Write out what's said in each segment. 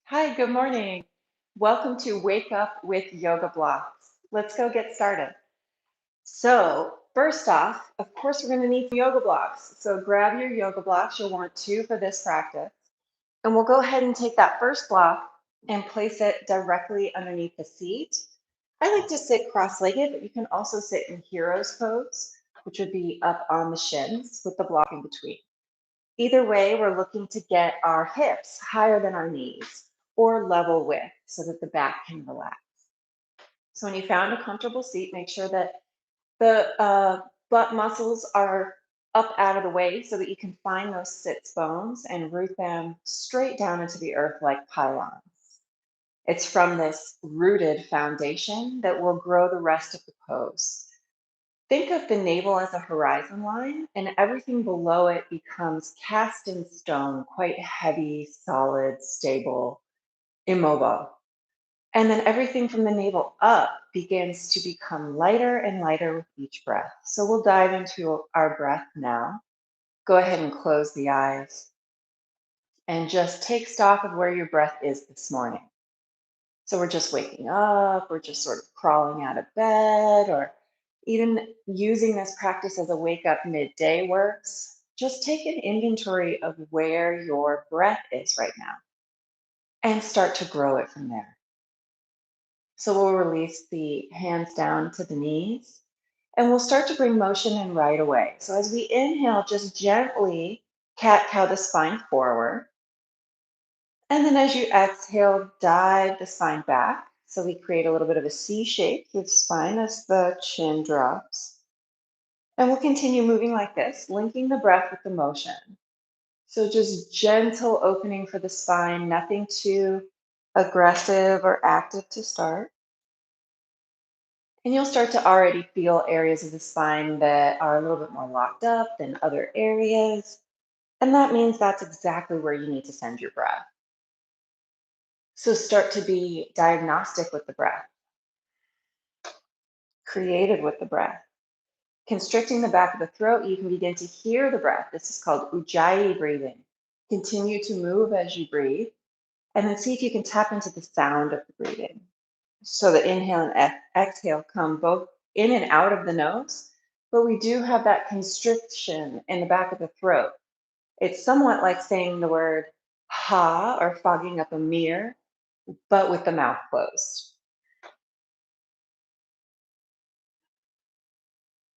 Hi, good morning. Welcome to Wake Up with Yoga Blocks. Let's go get started. So, first off, of course, we're going to need some yoga blocks. So, grab your yoga blocks. You'll want two for this practice. And we'll go ahead and take that first block and place it directly underneath the seat. I like to sit cross legged, but you can also sit in hero's pose, which would be up on the shins with the block in between. Either way, we're looking to get our hips higher than our knees or level with so that the back can relax. So when you found a comfortable seat, make sure that the butt muscles are up out of the way so that you can find those sits bones and root them straight down into the earth like pylons. It's from this rooted foundation that will grow the rest of the pose. Think of the navel as a horizon line, and everything below it becomes cast in stone, quite heavy, solid, stable, immobile. And then everything from the navel up begins to become lighter and lighter with each breath. So we'll dive into our breath now. Go ahead and close the eyes and just take stock of where your breath is this morning. So we're just waking up, we're just sort of crawling out of bed, or even using this practice as a wake up midday works. Just take an inventory of where your breath is right now and start to grow it from there. So we'll release the hands down to the knees and we'll start to bring motion in right away. So as we inhale, just gently cat cow the spine forward. And then as you exhale, dive the spine back. So we create a little bit of a C shape through the spine as the chin drops. And we'll continue moving like this, linking the breath with the motion. So just gentle opening for the spine, nothing too aggressive or active to start. And you'll start to already feel areas of the spine that are a little bit more locked up than other areas. And that means that's exactly where you need to send your breath. So start to be diagnostic with the breath, creative with the breath. Constricting the back of the throat, you can begin to hear the breath. This is called ujjayi breathing. Continue to move as you breathe, and then see if you can tap into the sound of the breathing. So the inhale and exhale come both in and out of the nose, but we do have that constriction in the back of the throat. It's somewhat like saying the word ha or fogging up a mirror, but with the mouth closed.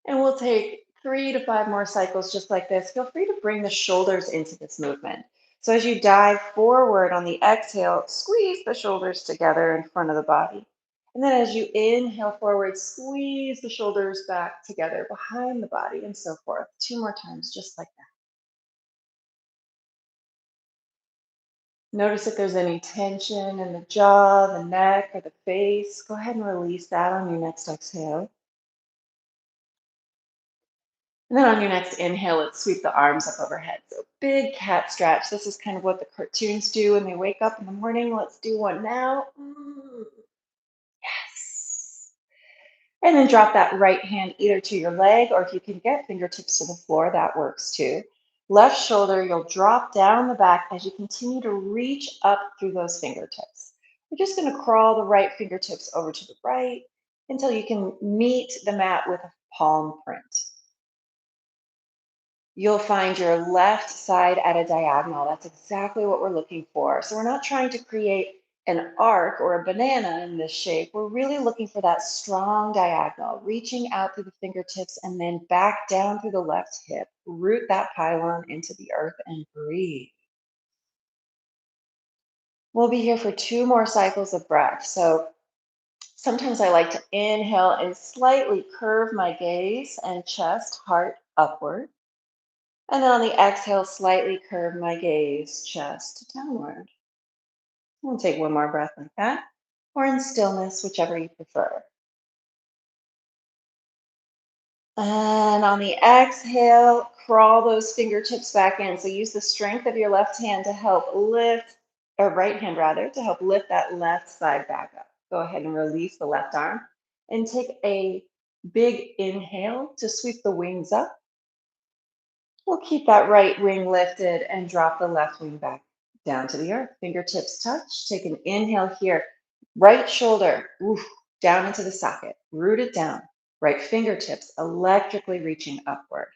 And we'll take 3 to 5 more cycles just like this. Feel free to bring the shoulders into this movement. So as you dive forward on the exhale, squeeze the shoulders together in front of the body. And then as you inhale forward, squeeze the shoulders back together behind the body and so forth. 2 more times, just like that. Notice if there's any tension in the jaw, the neck, or the face. Go ahead and release that on your next exhale. And then on your next inhale, let's sweep the arms up overhead. So big cat stretch. This is kind of what the cartoons do when they wake up in the morning. Let's do one now. Yes. And then drop that right hand either to your leg or if you can get fingertips to the floor, that works too. Left shoulder, you'll drop down the back as you continue to reach up through those fingertips. We're just going to crawl the right fingertips over to the right until you can meet the mat with a palm print. You'll find your left side at a diagonal. That's exactly what we're looking for. So we're not trying to create an arc or a banana in this shape. We're really looking for that strong diagonal, reaching out through the fingertips and then back down through the left hip. Root that pylon into the earth and breathe. We'll be here for 2 more cycles of breath. So sometimes I like to inhale and slightly curve my gaze and chest, heart upward. And then on the exhale, slightly curve my gaze, chest downward. We'll take 1 more breath like that, or in stillness, whichever you prefer. And on the exhale, crawl those fingertips back in. So use the strength of your left hand to help lift, or right hand rather, to help lift that left side back up. Go ahead and release the left arm and take a big inhale to sweep the wings up. We'll keep that right wing lifted and drop the left wing back down to the earth. Fingertips touch. Take an inhale here. Right shoulder, oof, down into the socket. Root it down. Right fingertips electrically reaching upward.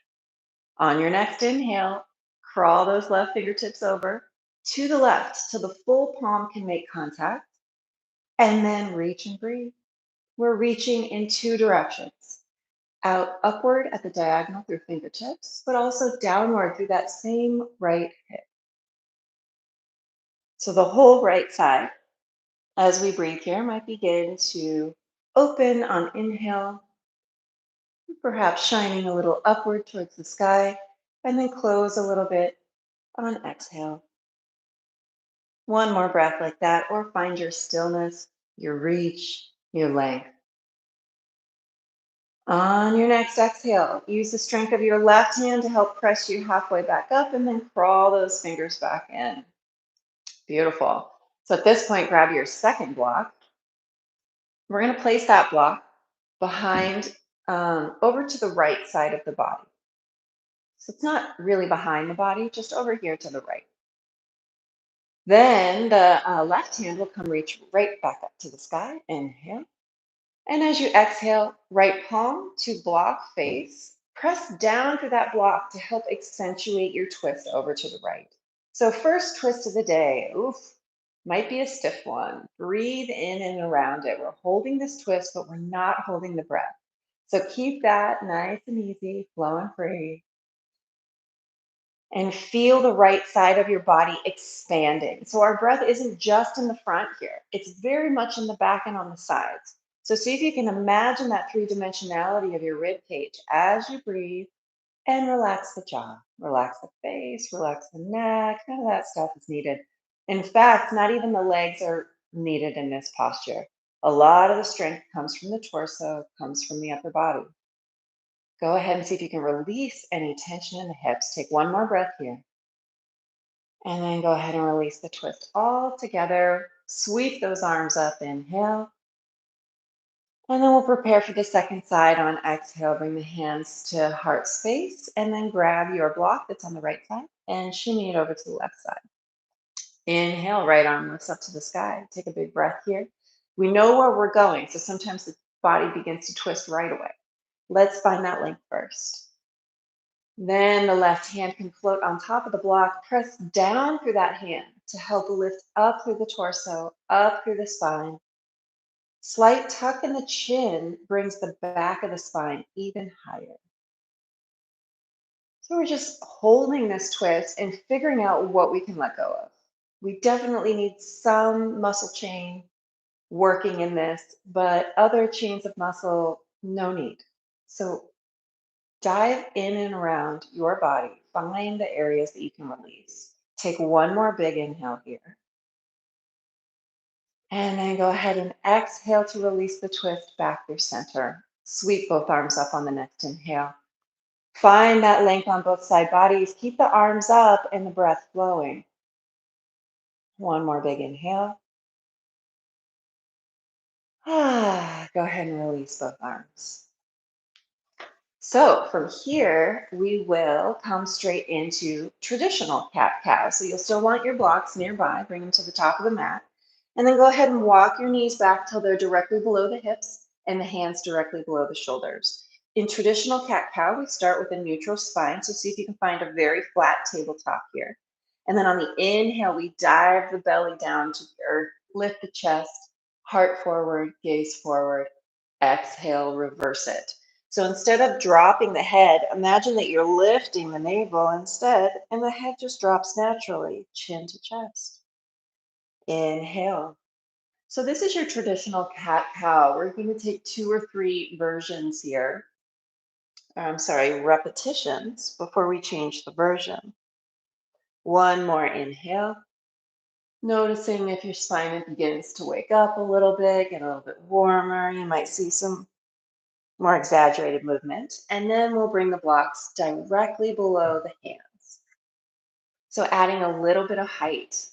On your next inhale, crawl those left fingertips over to the left till the full palm can make contact. And then reach and breathe. We're reaching in two directions. Out upward at the diagonal through fingertips, but also downward through that same right hip. So the whole right side, as we breathe here, might begin to open on inhale, perhaps shining a little upward towards the sky, and then close a little bit on exhale. One more breath like that, or find your stillness, your reach, your length. On your next exhale, use the strength of your left hand to help press you halfway back up and then crawl those fingers back in. Beautiful. So at this point, grab your second block. We're going to place that block behind, over to the right side of the body. So it's not really behind the body, just over here to the right. Then the left hand will come reach right back up to the sky. Inhale. And as you exhale, right palm to block face. Press down through that block to help accentuate your twist over to the right. So first twist of the day, oof, might be a stiff one. Breathe in and around it. We're holding this twist, but we're not holding the breath. So keep that nice and easy, flowing free. And feel the right side of your body expanding. So our breath isn't just in the front here. It's very much in the back and on the sides. So see if you can imagine that three-dimensionality of your rib cage as you breathe and relax the jaw, relax the face, relax the neck. None of that stuff is needed. In fact, not even the legs are needed in this posture. A lot of the strength comes from the torso, comes from the upper body. Go ahead and see if you can release any tension in the hips. Take one more breath here. And then go ahead and release the twist all together. Sweep those arms up, inhale. And then we'll prepare for the second side on exhale. Bring the hands to heart space and then grab your block that's on the right side and shimmy it over to the left side. Inhale, right arm lifts up to the sky. Take a big breath here. We know where we're going, so sometimes the body begins to twist right away. Let's find that length first. Then the left hand can float on top of the block. Press down through that hand to help lift up through the torso, up through the spine. Slight tuck in the chin brings the back of the spine even higher. So we're just holding this twist and figuring out what we can let go of. We definitely need some muscle chain working in this, but other chains of muscle, no need. So dive in and around your body. Find the areas that you can release. Take one more big inhale here. And then go ahead and exhale to release the twist back through center. Sweep both arms up on the next inhale. Find that length on both side bodies. Keep the arms up and the breath flowing. One more big inhale. Go ahead and release both arms. So from here, we will come straight into traditional cat-cow. So you'll still want your blocks nearby, bring them to the top of the mat, and then go ahead and walk your knees back till they're directly below the hips and the hands directly below the shoulders. In traditional cat-cow, we start with a neutral spine, so see if you can find a very flat tabletop here. And then on the inhale, we dive the belly down to the earth, lift the chest, heart forward, gaze forward, exhale, reverse it. So instead of dropping the head, imagine that you're lifting the navel instead, and the head just drops naturally, chin to chest. Inhale. So this is your traditional cat-cow. We're going to take 2 or 3 versions here. I'm sorry, repetitions before we change the version. One more inhale. Noticing if your spine begins to wake up a little bit, get a little bit warmer. You might see some more exaggerated movement. And then we'll bring the blocks directly below the hands. So adding a little bit of height.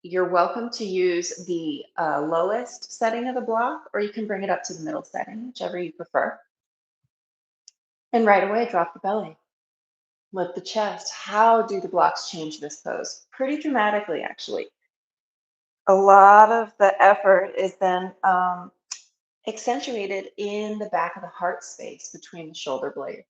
You're welcome to use the lowest setting of the block, or you can bring it up to the middle setting, whichever you prefer. And right away, drop the belly. Lift the chest. How do the blocks change this pose? Pretty dramatically, actually. A lot of the effort is then accentuated in the back of the heart space between the shoulder blades.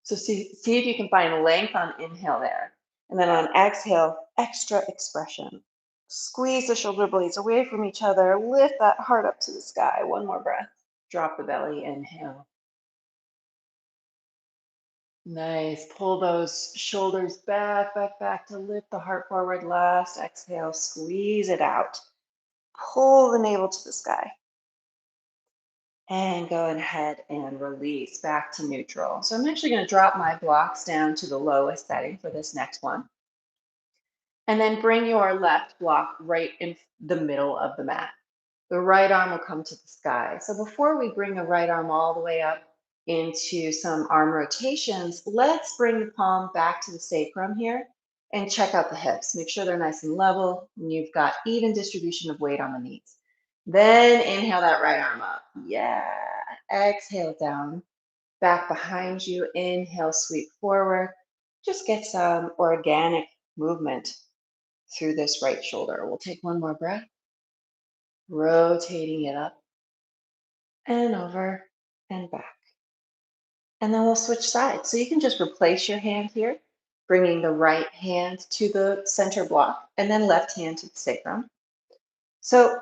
So see if you can find length on inhale there. And then on exhale, extra expression. Squeeze the shoulder blades away from each other. Lift that heart up to the sky. One more breath. Drop the belly. Inhale. Nice. Pull those shoulders back, back, back to lift the heart forward. Last exhale. Squeeze it out. Pull the navel to the sky. And go ahead and release back to neutral. So I'm actually going to drop my blocks down to the lowest setting for this next one. And then bring your left block right in the middle of the mat. The right arm will come to the sky. So before we bring the right arm all the way up into some arm rotations, let's bring the palm back to the sacrum here and check out the hips. Make sure they're nice and level and you've got even distribution of weight on the knees. Then inhale that right arm up. Yeah. Exhale down. Back behind you. Inhale, sweep forward. Just get some organic movement through this right shoulder. We'll take one more breath. Rotating it up and over and back. And then we'll switch sides. So you can just replace your hand here, bringing the right hand to the center block and then left hand to the sacrum. So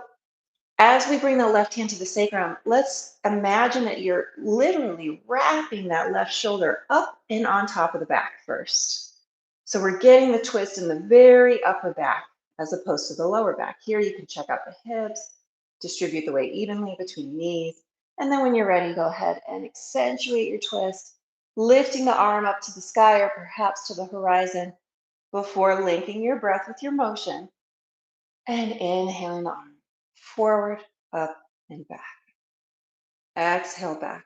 as we bring the left hand to the sacrum, let's imagine that you're literally wrapping that left shoulder up and on top of the back first. So we're getting the twist in the very upper back as opposed to the lower back. Here you can check out the hips, distribute the weight evenly between knees. And then when you're ready, go ahead and accentuate your twist, lifting the arm up to the sky or perhaps to the horizon before linking your breath with your motion and inhaling the arm forward, up, and back. Exhale back.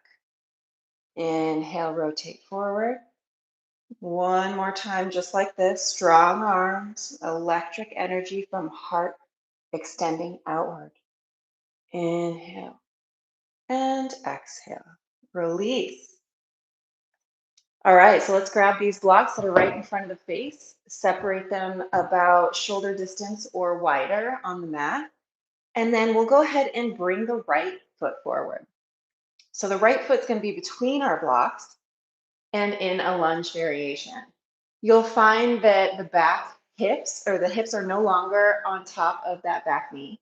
Inhale, rotate forward. One more time, just like this. Strong arms, electric energy from heart extending outward. Inhale and exhale. Release. All right, so let's grab these blocks that are right in front of the face, separate them about shoulder distance or wider on the mat, and then we'll go ahead and bring the right foot forward. So the right foot's going to be between our blocks and in a lunge variation. You'll find that the back hips or the hips are no longer on top of that back knee.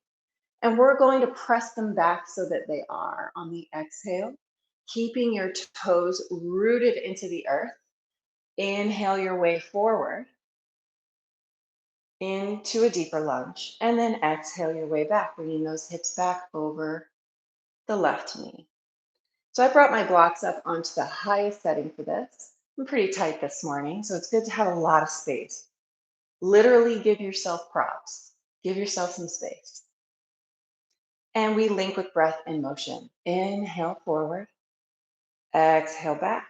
And we're going to press them back so that they are on the exhale, keeping your toes rooted into the earth. Inhale your way forward into a deeper lunge, and then exhale your way back, bringing those hips back over the left knee. So I brought my blocks up onto the highest setting for this. I'm pretty tight this morning, so it's good to have a lot of space. Literally give yourself props. Give yourself some space. And we link with breath and motion. Inhale forward. Exhale back.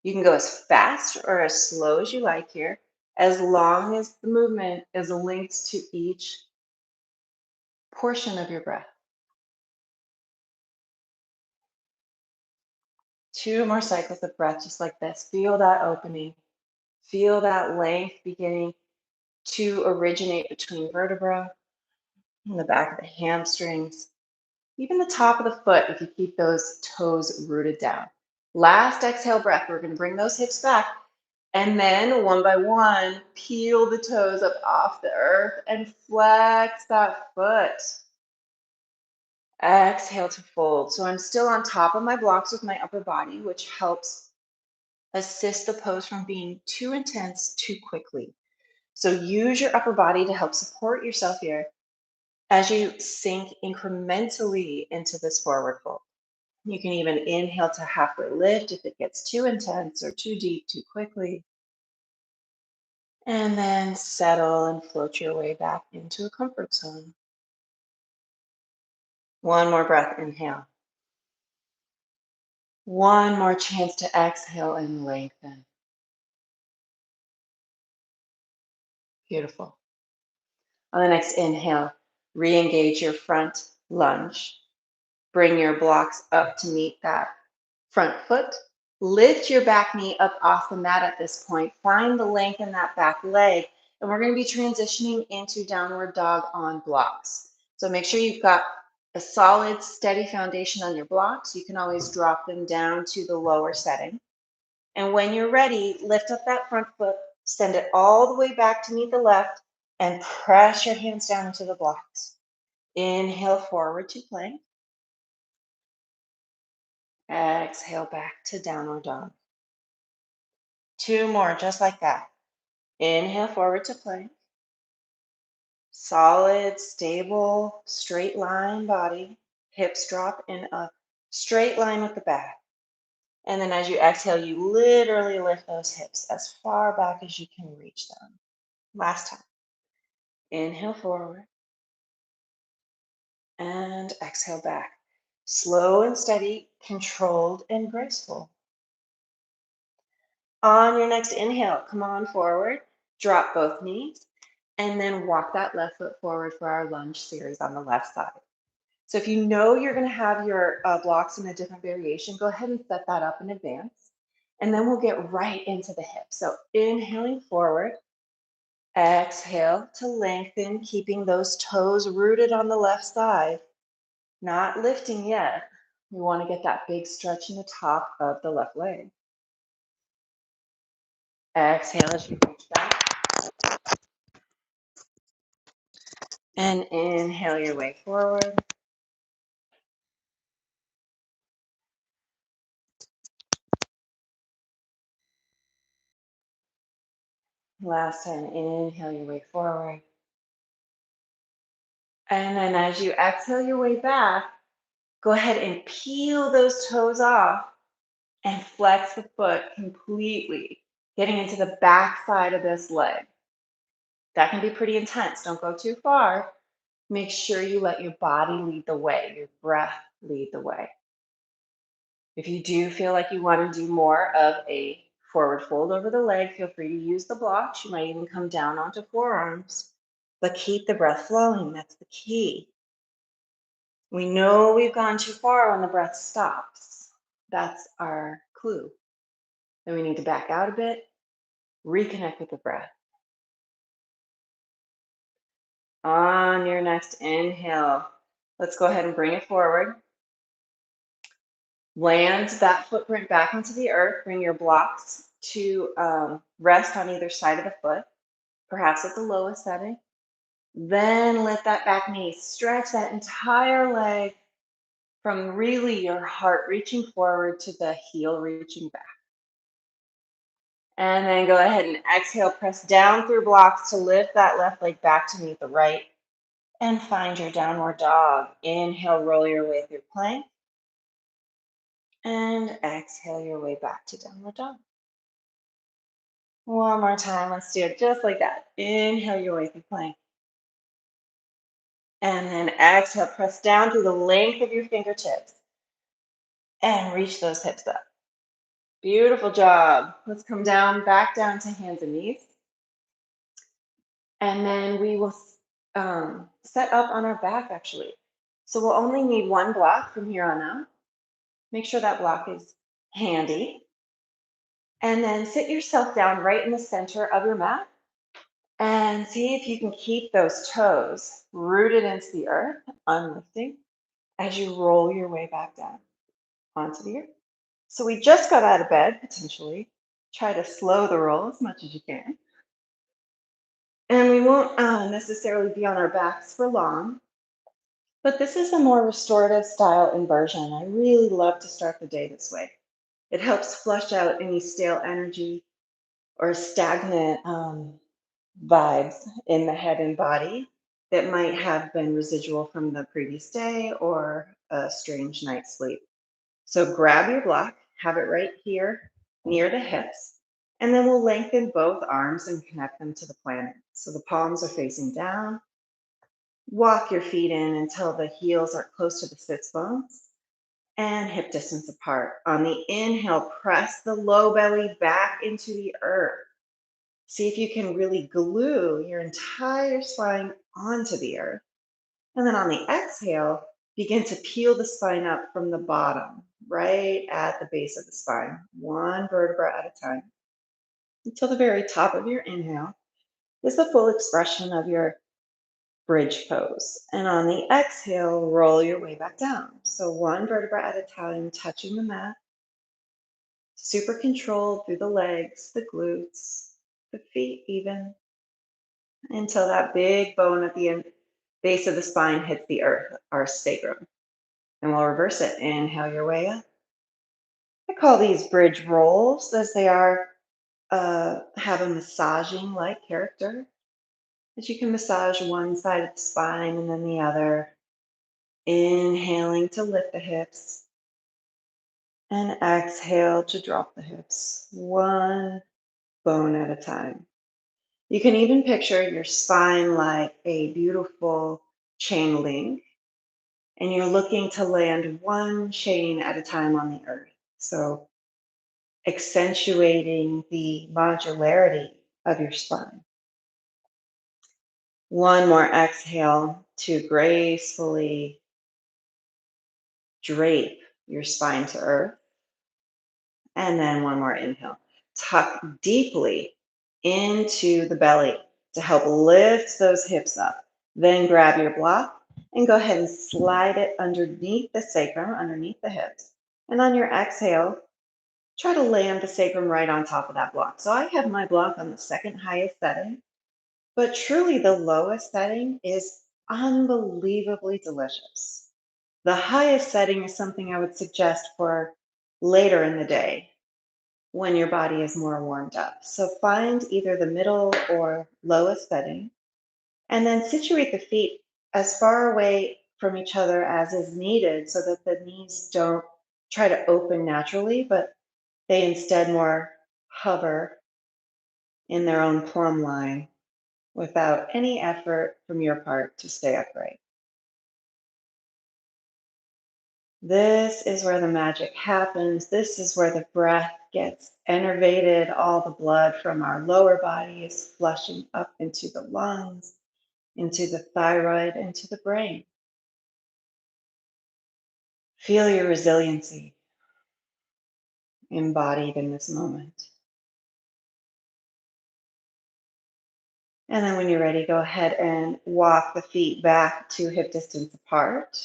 You can go as fast or as slow as you like here, as long as the movement is linked to each portion of your breath. 2 more cycles of breath, just like this. Feel that opening. Feel that length beginning to originate between vertebra and the back of the hamstrings, even the top of the foot if you keep those toes rooted down. Last exhale breath, we're going to bring those hips back. And then one by one, peel the toes up off the earth and flex that foot. Exhale to fold. So I'm still on top of my blocks with my upper body, which helps assist the pose from being too intense too quickly. So use your upper body to help support yourself here as you sink incrementally into this forward fold. You can even inhale to halfway lift if it gets too intense or too deep too quickly. And then settle and float your way back into a comfort zone. One more breath, inhale. One more chance to exhale and lengthen. Beautiful. On the next inhale, re-engage your front lunge. Bring your blocks up to meet that front foot. Lift your back knee up off the mat at this point. Find the length in that back leg. And we're going to be transitioning into downward dog on blocks. So make sure you've got a solid, steady foundation on your blocks. You can always drop them down to the lower setting. And when you're ready, lift up that front foot, send it all the way back to meet the left, and press your hands down into the blocks. Inhale forward to plank. Exhale back to downward dog. 2 more, just like that. Inhale forward to plank. Solid, stable, straight line body. Hips drop in a straight line with the back. And then as you exhale, you literally lift those hips as far back as you can reach them. Last time. Inhale forward. And exhale back. Slow and steady, controlled and graceful. On your next inhale, come on forward, drop both knees, and then walk that left foot forward for our lunge series on the left side. So if you know you're going to have your blocks in a different variation, go ahead and set that up in advance. And then we'll get right into the hips. So inhaling forward, exhale to lengthen, keeping those toes rooted on the left side, not lifting yet. We want to get that big stretch in the top of the left leg. Exhale as you reach back. And inhale your way forward. Last time, inhale your way forward. And then as you exhale your way back, go ahead and peel those toes off and flex the foot completely, getting into the back side of this leg. That can be pretty intense. Don't go too far. Make sure you let your body lead the way, your breath lead the way. If you do feel like you want to do more of a forward fold over the leg, feel free to use the blocks. You might even come down onto forearms, but keep the breath flowing. That's the key. We know we've gone too far when the breath stops. That's our clue. Then we need to back out a bit, reconnect with the breath. On your next inhale, let's go ahead and bring it forward. Land that footprint back onto the earth. Bring your blocks to rest on either side of the foot, perhaps at the lowest setting. Then lift that back knee. Stretch that entire leg from really your heart reaching forward to the heel reaching back. And then go ahead and exhale, press down through blocks to lift that left leg back to meet the right. And find your downward dog. Inhale, roll your way through plank. And exhale your way back to downward dog. One more time, let's do it just like that. Inhale your way through plank. And then exhale, press down through the length of your fingertips. And reach those hips up. Beautiful job. Let's come down, back down to hands and knees. And then we will set up on our back actually. So we'll only need one block from here on out. Make sure that block is handy. And then sit yourself down right in the center of your mat and see if you can keep those toes rooted into the earth, unlifting, as you roll your way back down onto the earth. So we just got out of bed, potentially. Try to slow the roll as much as you can. And we won't necessarily be on our backs for long, but this is a more restorative style inversion. I really love to start the day this way. It helps flush out any stale energy or stagnant vibes in the head and body that might have been residual from the previous day or a strange night's sleep. So grab your block, have it right here near the hips, and then we'll lengthen both arms and connect them to the planet. So the palms are facing down. Walk your feet in until the heels are close to the sits bones and hip distance apart. On the inhale, press the low belly back into the earth. See if you can really glue your entire spine onto the earth. And then on the exhale, begin to peel the spine up from the bottom. right at the base of the spine, one vertebra at a time, until the very top of your inhale is the full expression of your bridge pose. And on the exhale, roll your way back down. So one vertebra at a time, touching the mat, super controlled through the legs, the glutes, the feet, even until that big bone at the base of the spine hits the earth, our sacrum. And we'll reverse it. Inhale your way up. I call these bridge rolls as they are have a massaging like character. As you can massage one side of the spine and then the other, inhaling to lift the hips and exhale to drop the hips, one bone at a time. You can even picture your spine like a beautiful chain link, and you're looking to land one chain at a time on the earth. So, accentuating the modularity of your spine. One more exhale to gracefully drape your spine to earth. And then one more inhale. Tuck deeply into the belly to help lift those hips up. Then grab your block and go ahead and slide it underneath the sacrum, underneath the hips. And on your exhale, try to land the sacrum right on top of that block. So I have my block on the second highest setting, but truly the lowest setting is unbelievably delicious. The highest setting is something I would suggest for later in the day when your body is more warmed up. So find either the middle or lowest setting, and then situate the feet as far away from each other as is needed so that the knees don't try to open naturally, but they instead more hover in their own plumb line without any effort from your part to stay upright. This is where the magic happens. This is where the breath gets enervated. All the blood from our lower body is flushing up into the lungs, into the thyroid, into the brain. Feel your resiliency embodied in this moment. And then when you're ready, go ahead and walk the feet back to hip distance apart.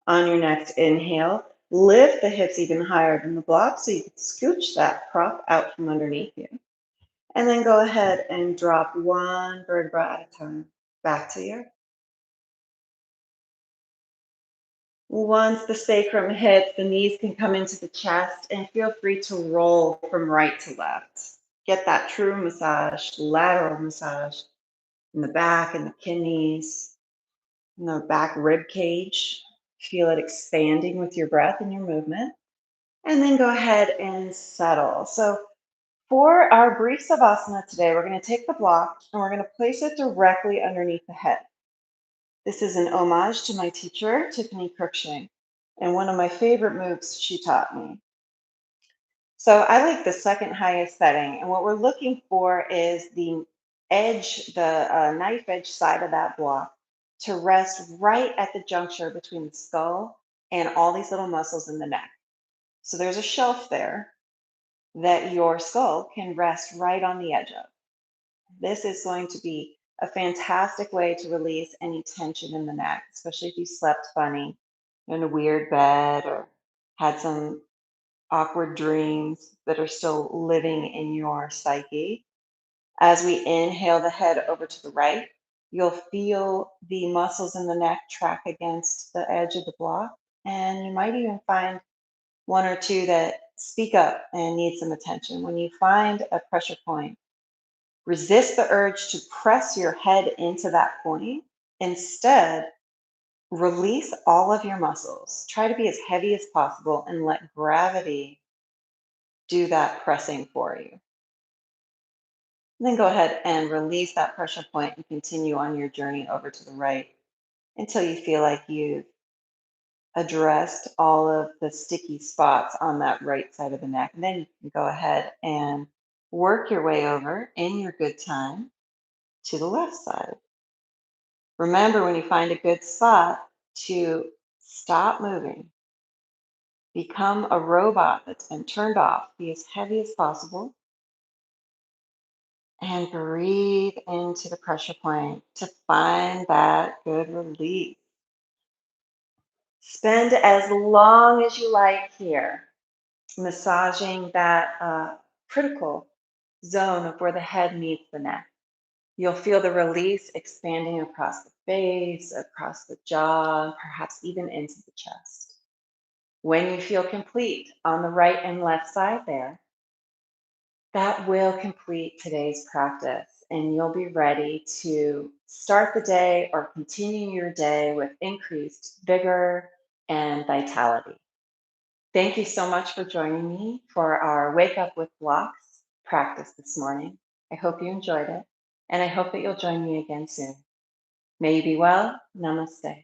On your next inhale, lift the hips even higher than the block so you can scooch that prop out from underneath you. And then go ahead and drop one vertebra at a time back to you. Once the sacrum hits, the knees can come into the chest and feel free to roll from right to left. Get that true massage, lateral massage in the back and the kidneys, in the back rib cage. Feel it expanding with your breath and your movement. And then go ahead and settle. So for our brief savasana today, we're going to take the block and we're going to place it directly underneath the head. This is an homage to my teacher, Tiffany Cruikshank, and one of my favorite moves she taught me. So I like the second highest setting, and what we're looking for is the edge, the knife edge side of that block to rest right at the juncture between the skull and all these little muscles in the neck. So there's a shelf there that your skull can rest right on the edge of. This is going to be a fantastic way to release any tension in the neck, especially if you slept funny in a weird bed or had some awkward dreams that are still living in your psyche. As we inhale the head over to the right, you'll feel the muscles in the neck track against the edge of the block. And you might even find one or two that speak up and need some attention. When you find a pressure point, resist the urge to press your head into that point. Instead, release all of your muscles. Try to be as heavy as possible and let gravity do that pressing for you. And then go ahead and release that pressure point and continue on your journey over to the right until you feel like you've addressed all of the sticky spots on that right side of the neck. And then you can go ahead and work your way over in your good time to the left side. Remember, when you find a good spot, to stop moving Become a robot that's been turned off. Be as heavy as possible. And breathe into the pressure point to find that good release. Spend as long as you like here, massaging that critical zone of where the head meets the neck. You'll feel the release expanding across the face, across the jaw, perhaps even into the chest. When you feel complete on the right and left side there, that will complete today's practice, and you'll be ready to start the day or continue your day with increased vigor and vitality. Thank you so much for joining me for our Wake Up with Blocks practice this morning. I hope you enjoyed it, and I hope that you'll join me again soon. May you be well. Namaste.